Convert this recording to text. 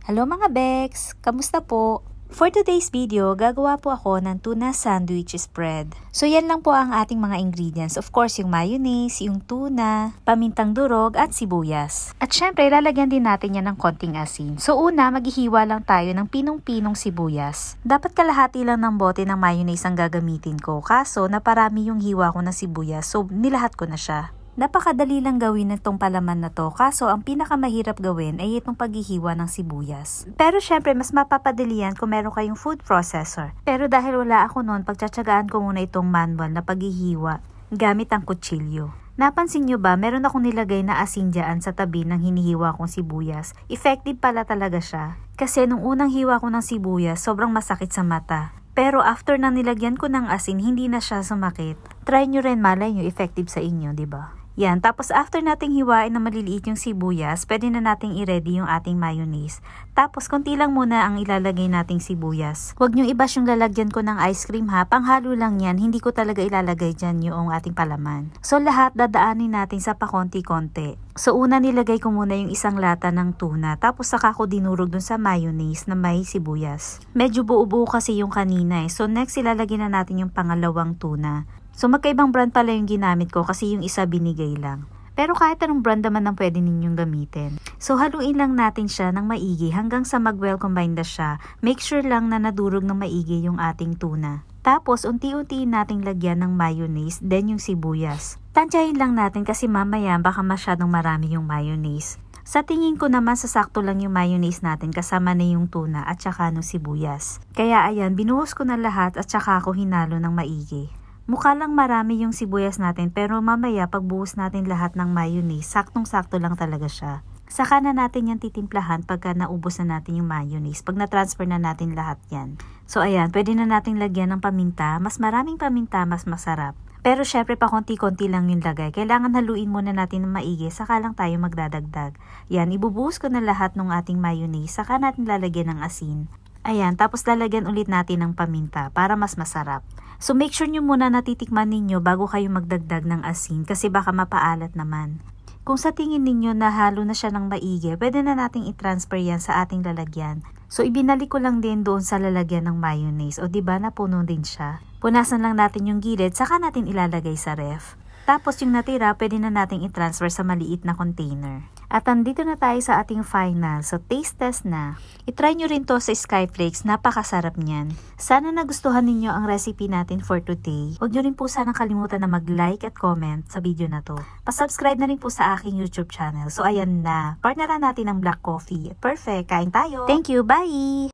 Hello mga Bex! Kamusta po? For today's video, gagawa po ako ng tuna sandwich spread. So yan lang po ang ating mga ingredients. Of course, yung mayonnaise, yung tuna, pamintang durog at sibuyas. At syempre, lalagyan din natin yan ng konting asin. So una, maghihiwa lang tayo ng pinong-pinong sibuyas. Dapat kalahati lang ng bote ng mayonnaise ang gagamitin ko. Kaso, naparami yung hiwa ko ng sibuyas. So nilahat ko na siya. Napakadali lang gawin itong palaman na to, kaso ang pinakamahirap gawin ay itong paghihiwa ng sibuyas. Pero syempre mas mapapadali yan kung meron kayong food processor. Pero dahil wala ako noon, pagtsatsagaan ko muna itong manual na paghihiwa gamit ang kutsilyo. Napansin nyo ba, meron akong nilagay na asin dyan sa tabi ng hinihiwa kong sibuyas. Effective pala talaga siya. Kasi nung unang hiwa ko ng sibuyas, sobrang masakit sa mata. Pero after na nilagyan ko ng asin, hindi na siya sumakit. Try nyo rin, malay nyo, effective sa inyo, diba? Yan, tapos after nating hiwain na maliliit yung sibuyas, pwede na nating i-ready yung ating mayonnaise. Tapos konti lang muna ang ilalagay nating sibuyas. Huwag nyo i-bash yung lalagyan ko ng ice cream ha, panghalo lang yan, hindi ko talaga ilalagay dyan yung ating palaman. So lahat dadaanin natin sa pakonti-konti. So una nilagay ko muna yung isang lata ng tuna, tapos saka ko dinurog dun sa mayonnaise na may sibuyas. Medyo buo-buo kasi yung kanina So next ilalagay na natin yung pangalawang tuna. So magkaibang brand pala yung ginamit ko kasi yung isa binigay lang. Pero kahit anong brand naman ang pwede ninyong gamitin. So haluin lang natin siya ng maigi hanggang sa mag-well combine na siya. Make sure lang na nadurog ng maigi yung ating tuna. Tapos unti-untiin nating lagyan ng mayonnaise, then yung sibuyas. Tansyahin lang natin kasi mamaya baka masyadong marami yung mayonnaise. Sa tingin ko naman sasakto lang yung mayonnaise natin kasama na yung tuna at saka ng sibuyas. Kaya ayan, binuhos ko na lahat at saka ako hinalo ng maigi. Mukha lang marami yung sibuyas natin pero mamaya pagbuhos natin lahat ng mayonnaise, saktong-sakto lang talaga siya. Saka na natin yan titimplahan pagka naubos na natin yung mayonnaise, pag na-transfer na natin lahat yan. So ayan, pwede na natin lagyan ng paminta, mas maraming paminta mas masarap. Pero syempre pa konti-konti lang yung lagay, kailangan haluin muna natin ng maigi, saka lang tayo magdadagdag. Yan, ibubuhos ko na lahat ng ating mayonnaise, saka natin lalagyan ng asin. Ayan, tapos lalagyan ulit natin ng paminta para mas masarap. So make sure nyo muna natitikman ninyo bago kayo magdagdag ng asin kasi baka mapaalat naman. Kung sa tingin ninyo na halo na siya ng maigi, pwede na nating i-transfer yan sa ating lalagyan. So ibinalik ko lang din doon sa lalagyan ng mayonnaise. O diba napuno din siya. Punasan lang natin yung gilid, saka natin ilalagay sa ref. Tapos yung natira, pwede na nating i-transfer sa maliit na container. At andito na tayo sa ating final. So taste test na. I-try nyo rin to sa Skyflakes. Napakasarap niyan. Sana nagustuhan ninyo ang recipe natin for today. Huwag nyo rin po sana kalimutan na mag-like at comment sa video na to. Pa-subscribe na rin po sa aking YouTube channel. So ayan na. Partneran natin ng black coffee. Perfect. Kain tayo. Thank you. Bye!